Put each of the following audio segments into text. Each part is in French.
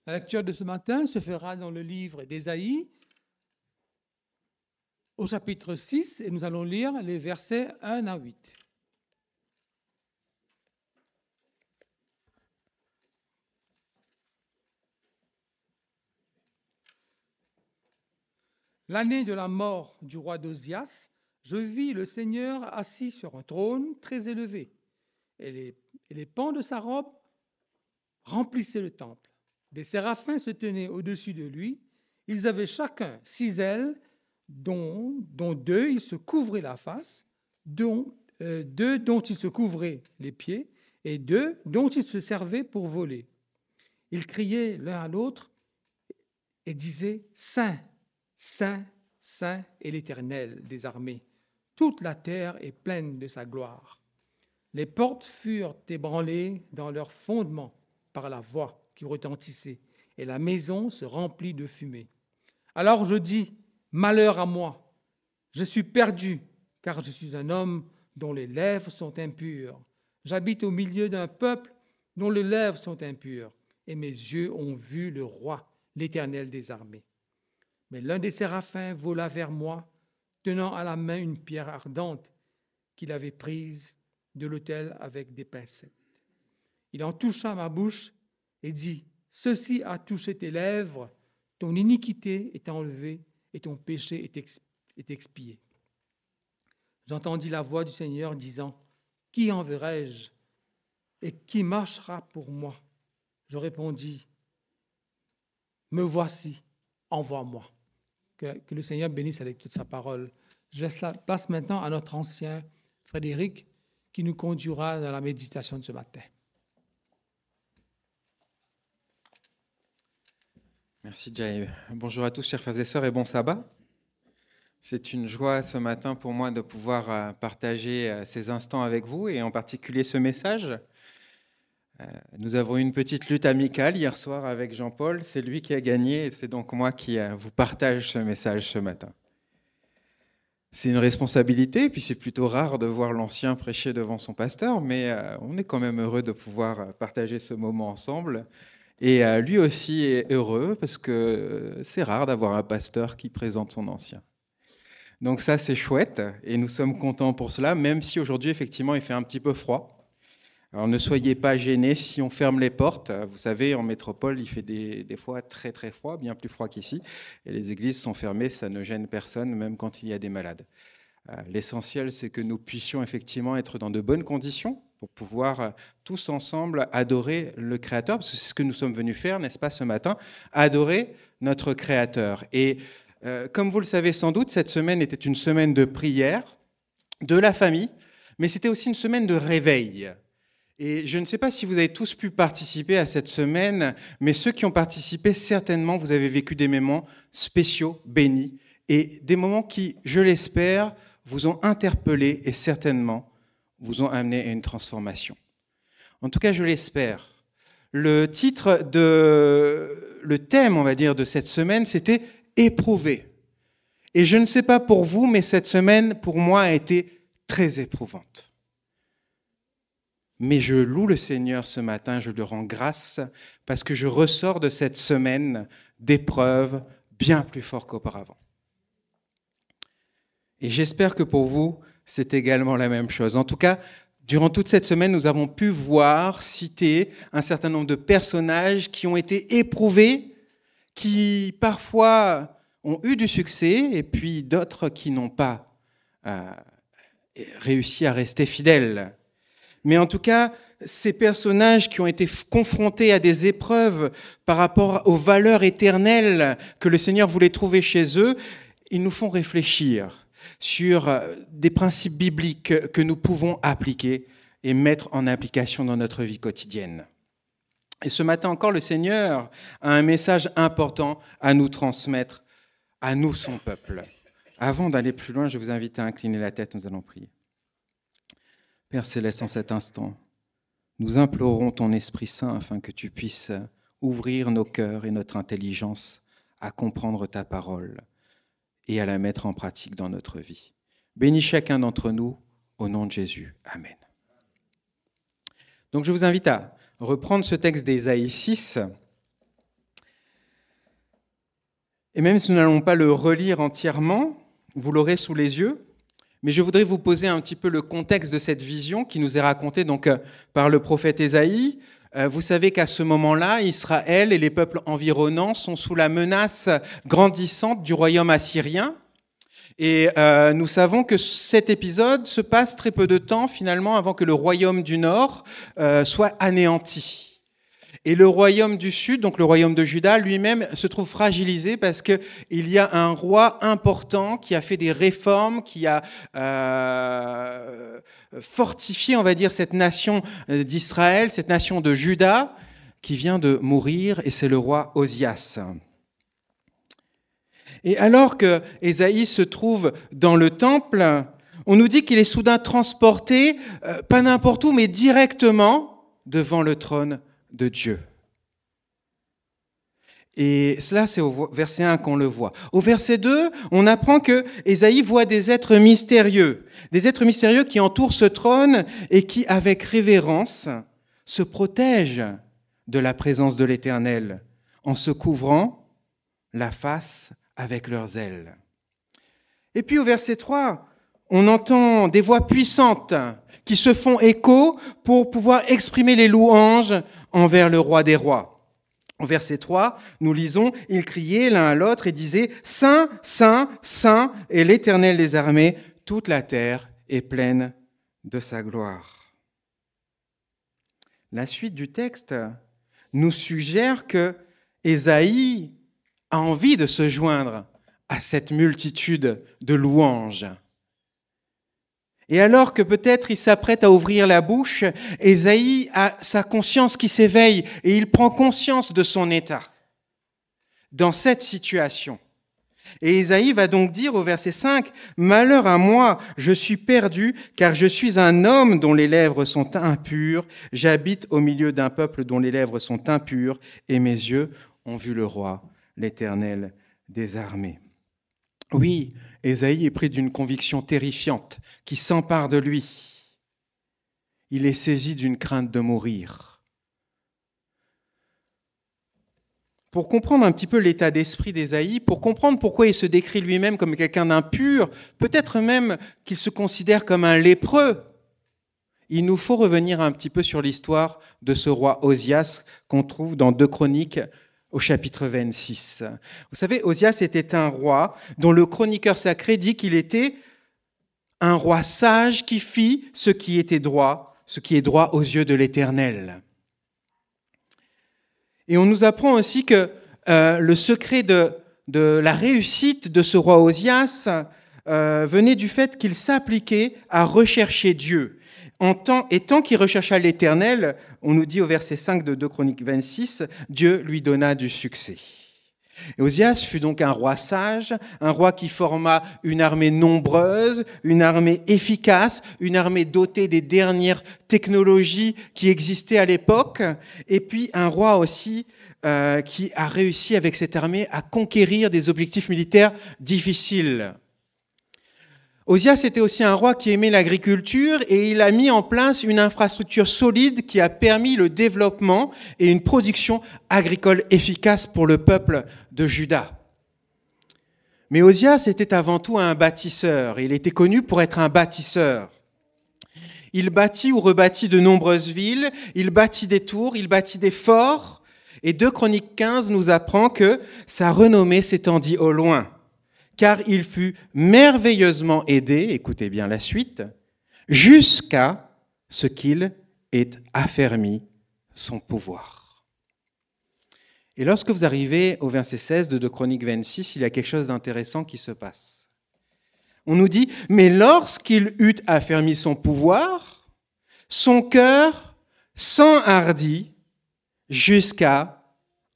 La lecture de ce matin se fera dans le livre d'Ésaïe, au chapitre 6, et nous allons lire les versets 1 à 8. L'année de la mort du roi d'Ozias, je vis le Seigneur assis sur un trône très élevé, et les pans de sa robe remplissaient le temple. Des séraphins se tenaient au-dessus de lui. Ils avaient chacun 6 ailes, dont 2 ils se couvraient la face, 2 dont ils se couvraient les pieds, et 2 dont ils se servaient pour voler. Ils criaient l'un à l'autre et disaient « Saint, Saint, Saint est l'Éternel des armées. Toute la terre est pleine de sa gloire. » Les portes furent ébranlées dans leurs fondements par la voix qui retentissait, et la maison se remplit de fumée. Alors je dis, malheur à moi, je suis perdu, car je suis un homme dont les lèvres sont impures. J'habite au milieu d'un peuple dont les lèvres sont impures, et mes yeux ont vu le roi, l'Éternel des armées. Mais l'un des séraphins vola vers moi, tenant à la main une pierre ardente qu'il avait prise de l'autel avec des pincettes. Il en toucha ma bouche et dit, « Ceci a touché tes lèvres, ton iniquité est enlevée et ton péché est expié. » J'entendis la voix du Seigneur disant, « Qui enverrai-je et qui marchera pour moi ?» Je répondis, « Me voici, envoie-moi. » Que le Seigneur bénisse avec toute sa parole. Je laisse la place maintenant à notre ancien Frédéric qui nous conduira dans la méditation de ce matin. Merci Jay. Bonjour à tous chers frères et sœurs et bon sabbat. C'est une joie ce matin pour moi de pouvoir partager ces instants avec vous et en particulier ce message. Nous avons eu une petite lutte amicale hier soir avec Jean-Paul. C'est lui qui a gagné et c'est donc moi qui vous partage ce message ce matin. C'est une responsabilité, puis c'est plutôt rare de voir l'ancien prêcher devant son pasteur, mais on est quand même heureux de pouvoir partager ce moment ensemble. Et lui aussi est heureux parce que c'est rare d'avoir un pasteur qui présente son ancien. Donc ça, c'est chouette et nous sommes contents pour cela, même si aujourd'hui, effectivement, il fait un petit peu froid. Alors ne soyez pas gênés si on ferme les portes. Vous savez, en métropole, il fait des fois très très froid, bien plus froid qu'ici. Et les églises sont fermées, ça ne gêne personne, même quand il y a des malades. L'essentiel, c'est que nous puissions effectivement être dans de bonnes conditions pour pouvoir tous ensemble adorer le Créateur, parce que c'est ce que nous sommes venus faire, n'est-ce pas, ce matin, adorer notre Créateur. Et comme vous le savez sans doute, cette semaine était une semaine de prière, de la famille, mais c'était aussi une semaine de réveil. Et je ne sais pas si vous avez tous pu participer à cette semaine, mais ceux qui ont participé, certainement, vous avez vécu des moments spéciaux, bénis, et des moments qui, je l'espère, vous ont interpellé et certainement vous ont amené à une transformation. En tout cas, je l'espère. Le thème, on va dire, de cette semaine, c'était « Éprouver ». Et je ne sais pas pour vous, mais cette semaine, pour moi, a été très éprouvante. Mais je loue le Seigneur ce matin, je lui rends grâce, parce que je ressors de cette semaine d'épreuves bien plus fort qu'auparavant. Et j'espère que pour vous, c'est également la même chose. En tout cas, durant toute cette semaine, nous avons pu voir, citer un certain nombre de personnages qui ont été éprouvés, qui parfois ont eu du succès, et puis d'autres qui n'ont pas réussi à rester fidèles. Mais en tout cas, ces personnages qui ont été confrontés à des épreuves par rapport aux valeurs éternelles que le Seigneur voulait trouver chez eux, ils nous font réfléchir sur des principes bibliques que nous pouvons appliquer et mettre en application dans notre vie quotidienne. Et ce matin encore, le Seigneur a un message important à nous transmettre, à nous, son peuple. Avant d'aller plus loin, je vous invite à incliner la tête, nous allons prier. Père Céleste, en cet instant, nous implorons ton Esprit Saint afin que tu puisses ouvrir nos cœurs et notre intelligence à comprendre ta parole et à la mettre en pratique dans notre vie. Bénis chacun d'entre nous, au nom de Jésus. Amen. Donc je vous invite à reprendre ce texte d'Ésaïe 6 Et même si nous n'allons pas le relire entièrement, vous l'aurez sous les yeux, mais je voudrais vous poser un petit peu le contexte de cette vision qui nous est racontée donc, par le prophète Ésaïe. Vous savez qu'à ce moment-là, Israël et les peuples environnants sont sous la menace grandissante du royaume assyrien. Et nous savons que cet épisode se passe très peu de temps finalement avant que le royaume du Nord soit anéanti. Et le royaume du Sud, donc le royaume de Juda, lui-même se trouve fragilisé parce qu'il y a un roi important qui a fait des réformes, qui a fortifié, on va dire, cette nation d'Israël, cette nation de Juda, qui vient de mourir, et c'est le roi Osias. Et alors que Ésaïe se trouve dans le temple, on nous dit qu'il est soudain transporté, pas n'importe où, mais directement devant le trône de Dieu. Et cela, c'est au verset 1 qu'on le voit. Au verset 2, on apprend que Ésaïe voit des êtres mystérieux qui entourent ce trône et qui, avec révérence, se protègent de la présence de l'Éternel en se couvrant la face avec leurs ailes. Et puis au verset 3, on entend des voix puissantes qui se font écho pour pouvoir exprimer les louanges envers le roi des rois. Au verset 3, nous lisons « Ils criaient l'un à l'autre et disaient « Saint, Saint, Saint est l'Éternel des armées, toute la terre est pleine de sa gloire. » La suite du texte nous suggère que Ésaïe a envie de se joindre à cette multitude de louanges. Et alors que peut-être il s'apprête à ouvrir la bouche, Ésaïe a sa conscience qui s'éveille et il prend conscience de son état dans cette situation. Et Ésaïe va donc dire au verset 5, « Malheur à moi, je suis perdu, car je suis un homme dont les lèvres sont impures. J'habite au milieu d'un peuple dont les lèvres sont impures, et mes yeux ont vu le roi, l'Éternel des armées. » Oui, Ésaïe est pris d'une conviction terrifiante qui s'empare de lui. Il est saisi d'une crainte de mourir. Pour comprendre un petit peu l'état d'esprit d'Ésaïe, pour comprendre pourquoi il se décrit lui-même comme quelqu'un d'impur, peut-être même qu'il se considère comme un lépreux, il nous faut revenir un petit peu sur l'histoire de ce roi Osias qu'on trouve dans 2 Chroniques au chapitre 26. Vous savez, Osias était un roi dont le chroniqueur sacré dit qu'il était un roi sage qui fit ce qui était droit, ce qui est droit aux yeux de l'Éternel. Et on nous apprend aussi que le secret de la réussite de ce roi Osias venait du fait qu'il s'appliquait à rechercher Dieu. Et tant qu'il rechercha l'Éternel, on nous dit au verset 5 de 2 Chroniques 26, Dieu lui donna du succès. Et Osias fut donc un roi sage, un roi qui forma une armée nombreuse, une armée efficace, une armée dotée des dernières technologies qui existaient à l'époque, et puis un roi aussi qui a réussi avec cette armée à conquérir des objectifs militaires difficiles. Osias était aussi un roi qui aimait l'agriculture et il a mis en place une infrastructure solide qui a permis le développement et une production agricole efficace pour le peuple de Juda. Mais Osias était avant tout un bâtisseur. Il était connu pour être un bâtisseur. Il bâtit ou rebâtit de nombreuses villes, il bâtit des tours, il bâtit des forts. Et 2 Chroniques 15 nous apprend que sa renommée s'étendit au loin. Car il fut merveilleusement aidé, écoutez bien la suite, jusqu'à ce qu'il ait affermi son pouvoir. Et lorsque vous arrivez au verset 16 de 2 Chroniques 26, il y a quelque chose d'intéressant qui se passe. On nous dit, « Mais lorsqu'il eut affermi son pouvoir, son cœur s'enhardit jusqu'à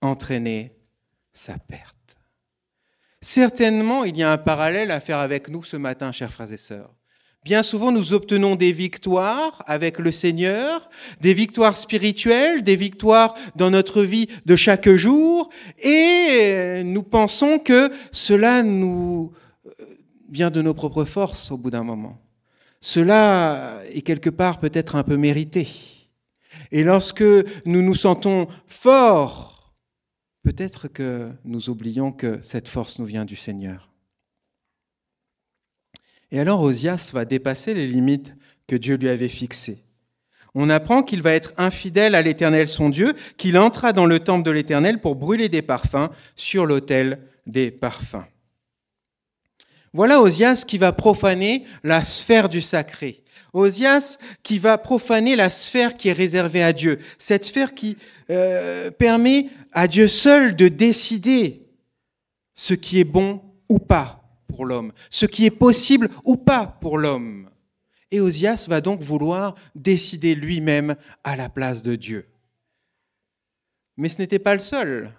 entraîner sa perte. » Certainement, il y a un parallèle à faire avec nous ce matin, chers frères et sœurs. Bien souvent, nous obtenons des victoires avec le Seigneur, des victoires spirituelles, des victoires dans notre vie de chaque jour, et nous pensons que cela nous vient de nos propres forces au bout d'un moment. Cela est quelque part peut-être un peu mérité. Et lorsque nous nous sentons forts peut-être que nous oublions que cette force nous vient du Seigneur. Et alors Osias va dépasser les limites que Dieu lui avait fixées. On apprend qu'il va être infidèle à l'Éternel son Dieu, qu'il entra dans le temple de l'Éternel pour brûler des parfums sur l'autel des parfums. Voilà Osias qui va profaner la sphère du sacré. Osias qui va profaner la sphère qui est réservée à Dieu. Cette sphère qui permet à Dieu seul de décider ce qui est bon ou pas pour l'homme, ce qui est possible ou pas pour l'homme. Et Osias va donc vouloir décider lui-même à la place de Dieu. Mais ce n'était pas le seul.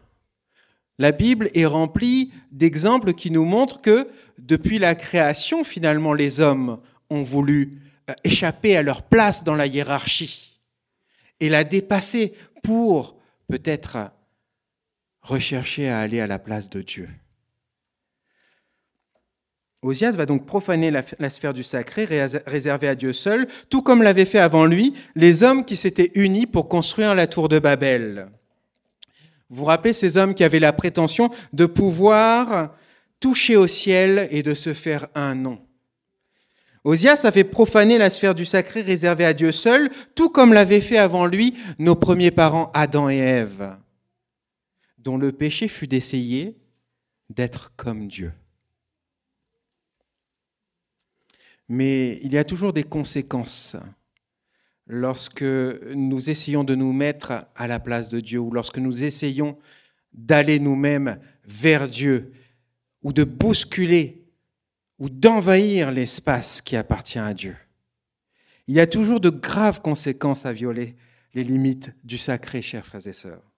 La Bible est remplie d'exemples qui nous montrent que depuis la création, finalement, les hommes ont voulu échapper à leur place dans la hiérarchie et la dépasser pour peut-être rechercher à aller à la place de Dieu. Osias va donc profaner la sphère du sacré réservée à Dieu seul, tout comme l'avaient fait avant lui les hommes qui s'étaient unis pour construire la tour de Babel. Vous vous rappelez ces hommes qui avaient la prétention de pouvoir toucher au ciel et de se faire un nom. Osias avait profané la sphère du sacré réservée à Dieu seul, tout comme l'avaient fait avant lui nos premiers parents Adam et Ève, dont le péché fut d'essayer d'être comme Dieu. Mais il y a toujours des conséquences lorsque nous essayons de nous mettre à la place de Dieu ou lorsque nous essayons d'aller nous-mêmes vers Dieu ou de bousculer ou d'envahir l'espace qui appartient à Dieu. Il y a toujours de graves conséquences à violer les limites du sacré, chers frères et sœurs.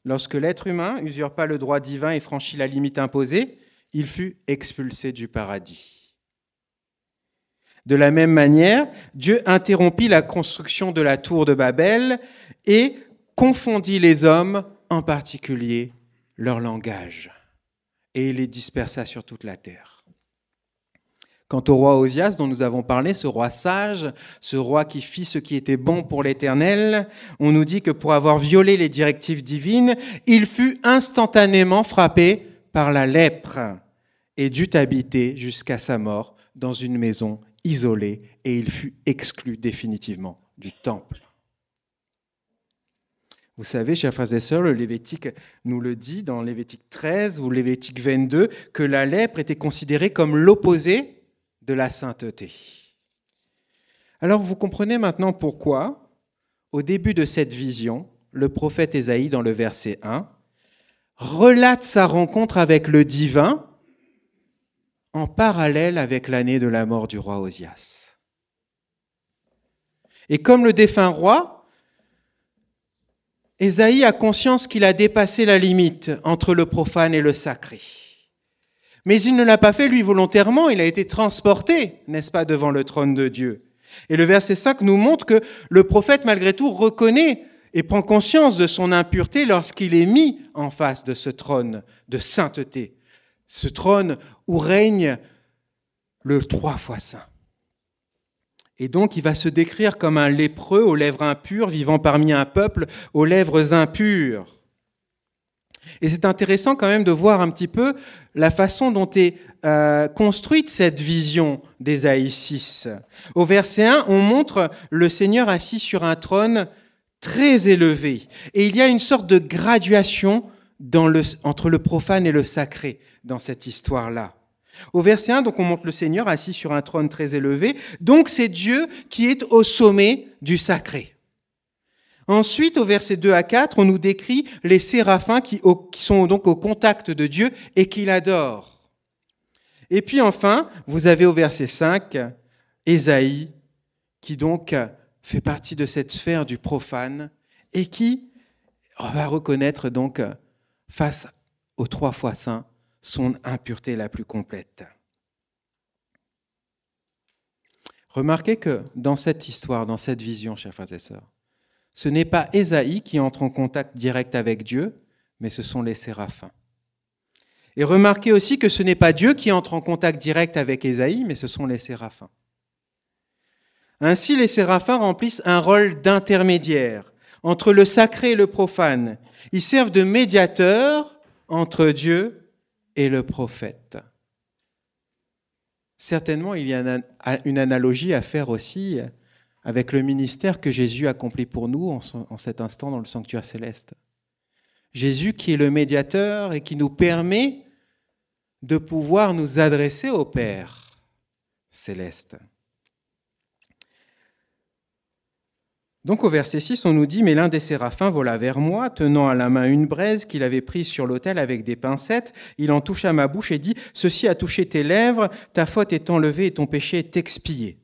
Lorsque l'être humain usurpa le droit divin et franchit la limite imposée, il fut expulsé du paradis. De la même manière, Dieu interrompit la construction de la tour de Babel et confondit les hommes, en particulier leur langage, et les dispersa sur toute la terre. Quant au roi Osias, dont nous avons parlé, ce roi sage, ce roi qui fit ce qui était bon pour l'Éternel, on nous dit que pour avoir violé les directives divines, il fut instantanément frappé par la lèpre et dut habiter jusqu'à sa mort dans une maison isolé et il fut exclu définitivement du temple. Vous savez, chers frères et sœurs, le Lévitique nous le dit dans Lévitique 13 ou Lévitique 22, que la lèpre était considérée comme l'opposé de la sainteté. Alors vous comprenez maintenant pourquoi, au début de cette vision, le prophète Ésaïe, dans le verset 1, relate sa rencontre avec le divin en parallèle avec l'année de la mort du roi Osias. Et comme le défunt roi, Ésaïe a conscience qu'il a dépassé la limite entre le profane et le sacré. Mais il ne l'a pas fait lui volontairement, il a été transporté, n'est-ce pas, devant le trône de Dieu. Et le verset 5 nous montre que le prophète, malgré tout, reconnaît et prend conscience de son impureté lorsqu'il est mis en face de ce trône de sainteté. Ce trône où règne le 3 fois saint. Et donc, il va se décrire comme un lépreux aux lèvres impures, vivant parmi un peuple aux lèvres impures. Et c'est intéressant quand même de voir un petit peu la façon dont est construite cette vision d'Ésaïe 6. Au verset 1, on montre le Seigneur assis sur un trône très élevé. Et il y a une sorte de graduation entre le profane et le sacré dans cette histoire-là. Au verset 1, donc, on montre le Seigneur assis sur un trône très élevé. Donc, c'est Dieu qui est au sommet du sacré. Ensuite, au verset 2 à 4, on nous décrit les séraphins qui sont donc au contact de Dieu et qui l'adorent. Et puis enfin, vous avez au verset 5, Ésaïe, qui donc fait partie de cette sphère du profane et qui va reconnaître donc face aux 3 fois saint son impureté la plus complète. Remarquez que dans cette histoire, dans cette vision, chers frères et sœurs, ce n'est pas Ésaïe qui entre en contact direct avec Dieu, mais ce sont les séraphins. Et remarquez aussi que ce n'est pas Dieu qui entre en contact direct avec Ésaïe, mais ce sont les séraphins. Ainsi, les séraphins remplissent un rôle d'intermédiaire entre le sacré et le profane. Ils servent de médiateurs entre Dieu et le prophète. Certainement, il y a une analogie à faire aussi avec le ministère que Jésus accomplit pour nous en cet instant dans le sanctuaire céleste. Jésus qui est le médiateur et qui nous permet de pouvoir nous adresser au Père céleste. Donc au verset 6, on nous dit « Mais l'un des séraphins vola vers moi, tenant à la main une braise qu'il avait prise sur l'autel avec des pincettes. Il en toucha ma bouche et dit « Ceci a touché tes lèvres, ta faute est enlevée et ton péché est expié. »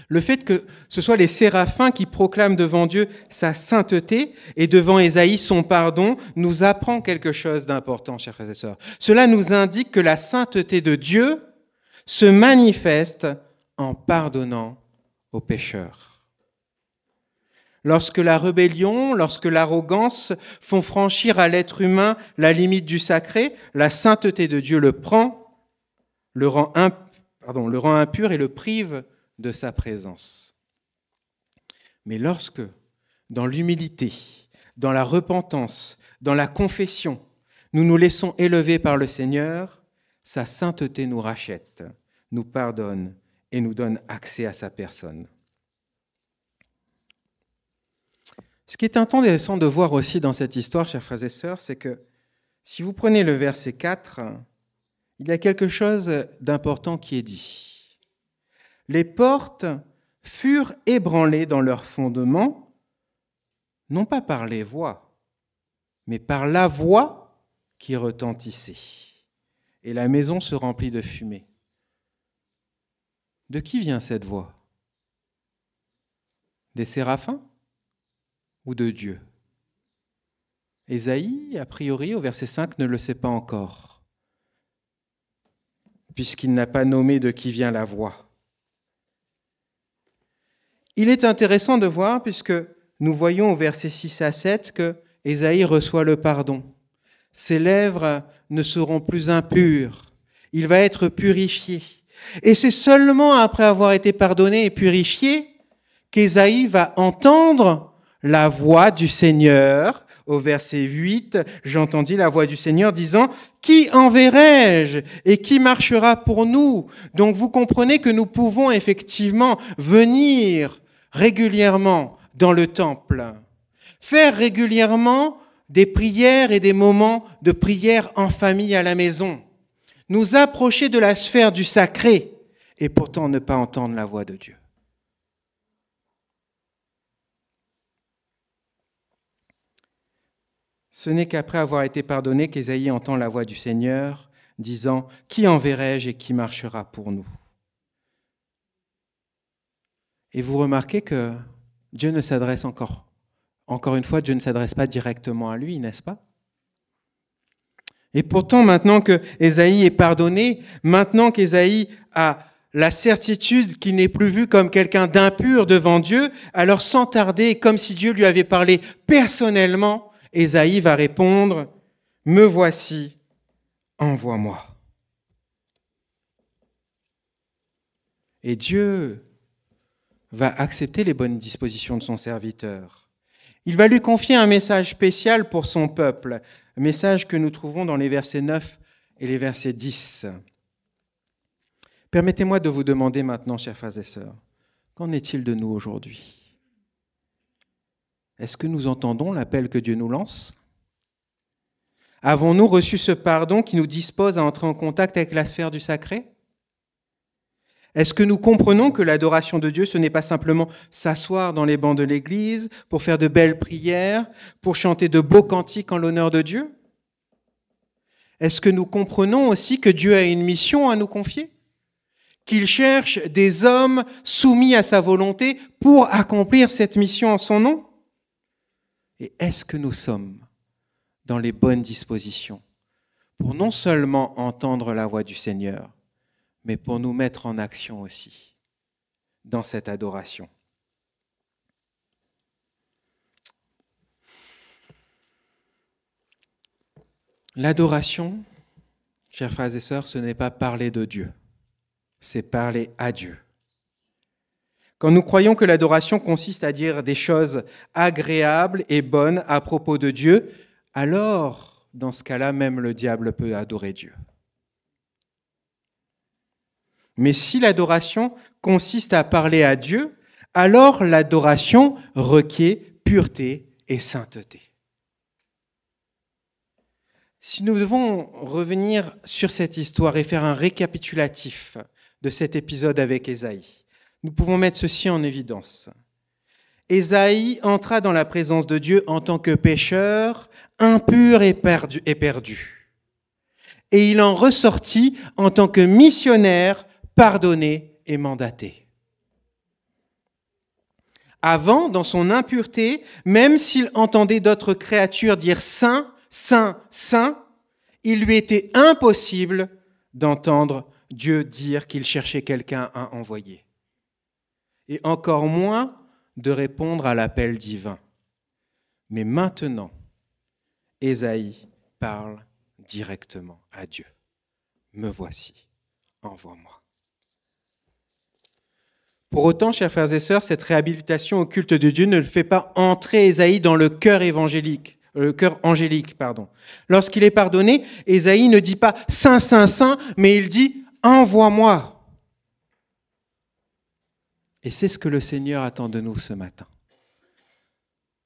Le fait que ce soit les séraphins qui proclament devant Dieu sa sainteté et devant Ésaïe son pardon nous apprend quelque chose d'important, chers frères et sœurs. Cela nous indique que la sainteté de Dieu se manifeste en pardonnant aux pécheurs. Lorsque la rébellion, lorsque l'arrogance font franchir à l'être humain la limite du sacré, la sainteté de Dieu le prend, le rend impur et le prive de sa présence. Mais lorsque, dans l'humilité, dans la repentance, dans la confession, nous nous laissons élever par le Seigneur, sa sainteté nous rachète, nous pardonne et nous donne accès à sa personne. Ce qui est intéressant de voir aussi dans cette histoire, chers frères et sœurs, c'est que si vous prenez le verset 4, il y a quelque chose d'important qui est dit. Les portes furent ébranlées dans leur fondement, non pas par les voix, mais par la voix qui retentissait. Et la maison se remplit de fumée. De qui vient cette voix? Des séraphins ou de Dieu? Ésaïe, a priori, au verset 5, ne le sait pas encore, puisqu'il n'a pas nommé de qui vient la voix. Il est intéressant de voir, puisque nous voyons au verset 6 à 7 que Ésaïe reçoit le pardon. Ses lèvres ne seront plus impures, il va être purifié. Et c'est seulement après avoir été pardonné et purifié qu'Ésaïe va entendre la voix du Seigneur. Au verset 8, j'entendis la voix du Seigneur disant « Qui enverrai-je et qui marchera pour nous ?» Donc vous comprenez que nous pouvons effectivement venir régulièrement dans le temple, faire régulièrement des prières et des moments de prière en famille à la maison, nous approcher de la sphère du sacré et pourtant ne pas entendre la voix de Dieu. Ce n'est qu'après avoir été pardonné qu'Ésaïe entend la voix du Seigneur disant « Qui enverrai-je et qui marchera pour nous ?» Et vous remarquez que Dieu ne s'adresse encore une fois, Dieu ne s'adresse pas directement à lui, n'est-ce pas? Et pourtant, maintenant que Ésaïe est pardonné, maintenant qu'Ésaïe a la certitude qu'il n'est plus vu comme quelqu'un d'impur devant Dieu, alors sans tarder, comme si Dieu lui avait parlé personnellement, Ésaïe va répondre « Me voici, envoie-moi ». Et Dieu va accepter les bonnes dispositions de son serviteur. Il va lui confier un message spécial pour son peuple, un message que nous trouvons dans les versets 9 et les versets 10. Permettez-moi de vous demander maintenant, chers frères et sœurs, qu'en est-il de nous aujourd'hui ? Est-ce que nous entendons l'appel que Dieu nous lance ? Avons-nous reçu ce pardon qui nous dispose à entrer en contact avec la sphère du sacré ? Est-ce que nous comprenons que l'adoration de Dieu, ce n'est pas simplement s'asseoir dans les bancs de l'Église pour faire de belles prières, pour chanter de beaux cantiques en l'honneur de Dieu ? Est-ce que nous comprenons aussi que Dieu a une mission à nous confier ? Qu'il cherche des hommes soumis à sa volonté pour accomplir cette mission en son nom ? Et est-ce que nous sommes dans les bonnes dispositions pour non seulement entendre la voix du Seigneur, mais pour nous mettre en action aussi dans cette adoration? L'adoration, chers frères et sœurs, ce n'est pas parler de Dieu, c'est parler à Dieu. Quand nous croyons que l'adoration consiste à dire des choses agréables et bonnes à propos de Dieu, alors, dans ce cas-là, même le diable peut adorer Dieu. Mais si l'adoration consiste à parler à Dieu, alors l'adoration requiert pureté et sainteté. Si nous devons revenir sur cette histoire et faire un récapitulatif de cet épisode avec Ésaïe, nous pouvons mettre ceci en évidence. Ésaïe entra dans la présence de Dieu en tant que pécheur, impur et perdu. Et il en ressortit en tant que missionnaire, pardonné et mandaté. Avant, dans son impureté, même s'il entendait d'autres créatures dire « Saint », Saint, Saint, il lui était impossible d'entendre Dieu dire qu'il cherchait quelqu'un à envoyer. Et encore moins de répondre à l'appel divin. Mais maintenant, Ésaïe parle directement à Dieu. Me voici, envoie-moi. Pour autant, chers frères et sœurs, cette réhabilitation au culte de Dieu ne le fait pas entrer Ésaïe dans le cœur angélique. Lorsqu'il est pardonné, Ésaïe ne dit pas « Saint, Saint, Saint », mais il dit « Envoie-moi ». Et c'est ce que le Seigneur attend de nous ce matin.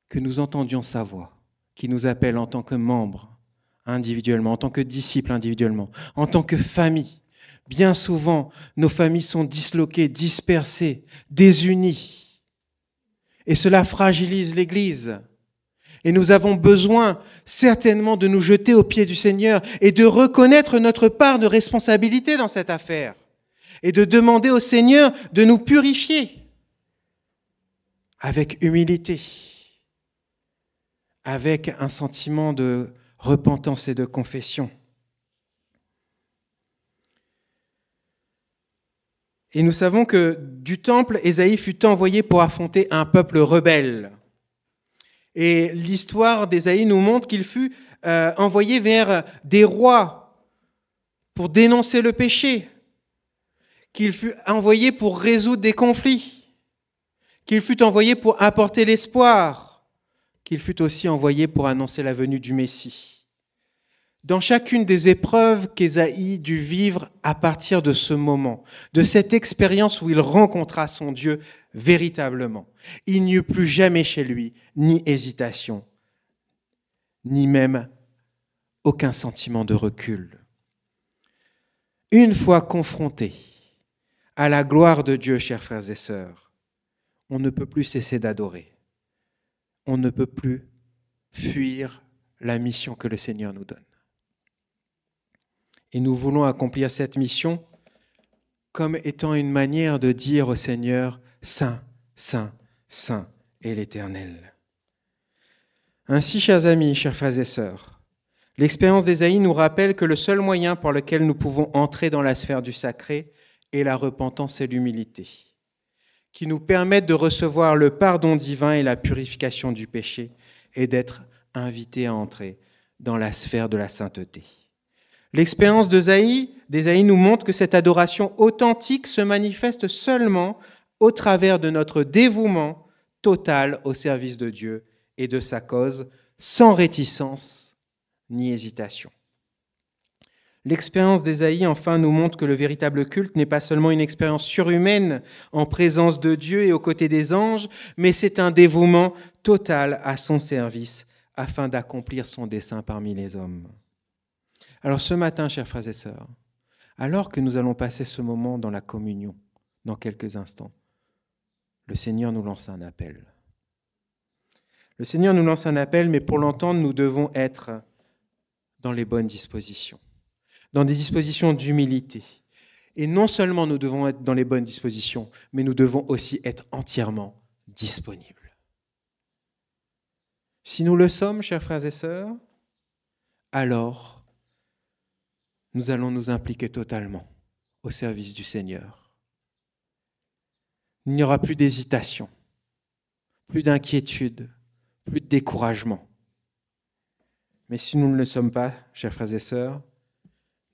Que nous entendions sa voix, qui nous appelle en tant que membres individuellement, en tant que disciples individuellement, en tant que famille. Bien souvent, nos familles sont disloquées, dispersées, désunies. Et cela fragilise l'Église. Et nous avons besoin certainement de nous jeter aux pieds du Seigneur et de reconnaître notre part de responsabilité dans cette affaire et de demander au Seigneur de nous purifier avec humilité, avec un sentiment de repentance et de confession. Et nous savons que du temple, Ésaïe fut envoyé pour affronter un peuple rebelle. Et l'histoire d'Ésaïe nous montre qu'il fut envoyé vers des rois pour dénoncer le péché, qu'il fut envoyé pour résoudre des conflits, qu'il fut envoyé pour apporter l'espoir, qu'il fut aussi envoyé pour annoncer la venue du Messie. Dans chacune des épreuves qu'Ésaïe dut vivre à partir de ce moment, de cette expérience où il rencontra son Dieu véritablement, il n'y eut plus jamais chez lui ni hésitation, ni même aucun sentiment de recul. Une fois confronté à la gloire de Dieu, chers frères et sœurs, on ne peut plus cesser d'adorer. On ne peut plus fuir la mission que le Seigneur nous donne. Et nous voulons accomplir cette mission comme étant une manière de dire au Seigneur « Saint, Saint, Saint est l'Éternel ». Ainsi, chers amis, chers frères et sœurs, l'expérience d'Ésaïe nous rappelle que le seul moyen par lequel nous pouvons entrer dans la sphère du sacré est la repentance et l'humilité, qui nous permettent de recevoir le pardon divin et la purification du péché et d'être invités à entrer dans la sphère de la sainteté. L'expérience d'Ésaïe nous montre que cette adoration authentique se manifeste seulement au travers de notre dévouement total au service de Dieu et de sa cause, sans réticence ni hésitation. L'expérience d'Ésaïe, enfin, nous montre que le véritable culte n'est pas seulement une expérience surhumaine en présence de Dieu et aux côtés des anges, mais c'est un dévouement total à son service afin d'accomplir son dessein parmi les hommes. Alors ce matin, chers frères et sœurs, alors que nous allons passer ce moment dans la communion, dans quelques instants, le Seigneur nous lance un appel. Le Seigneur nous lance un appel, mais pour l'entendre, nous devons être dans les bonnes dispositions, dans des dispositions d'humilité. Et non seulement nous devons être dans les bonnes dispositions, mais nous devons aussi être entièrement disponibles. Si nous le sommes, chers frères et sœurs, alors nous allons nous impliquer totalement au service du Seigneur. Il n'y aura plus d'hésitation, plus d'inquiétude, plus de découragement. Mais si nous ne le sommes pas, chers frères et sœurs,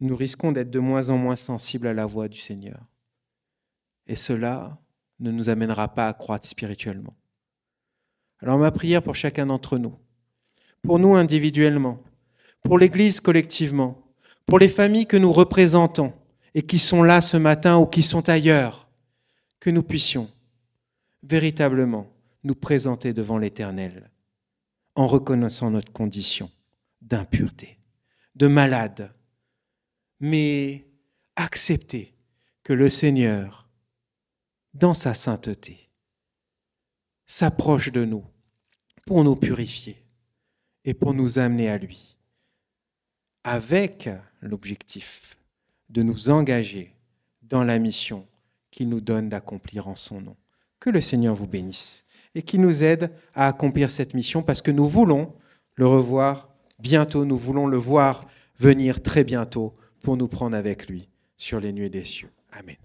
nous risquons d'être de moins en moins sensibles à la voix du Seigneur. Et cela ne nous amènera pas à croître spirituellement. Alors ma prière pour chacun d'entre nous, pour nous individuellement, pour l'Église collectivement, pour les familles que nous représentons et qui sont là ce matin ou qui sont ailleurs, que nous puissions véritablement nous présenter devant l'Éternel en reconnaissant notre condition d'impureté, de malade, mais accepter que le Seigneur, dans sa sainteté, s'approche de nous pour nous purifier et pour nous amener à lui, avec l'objectif de nous engager dans la mission qu'il nous donne d'accomplir en son nom. Que le Seigneur vous bénisse et qu'il nous aide à accomplir cette mission parce que nous voulons le revoir bientôt, nous voulons le voir venir très bientôt pour nous prendre avec lui sur les nuées des cieux. Amen.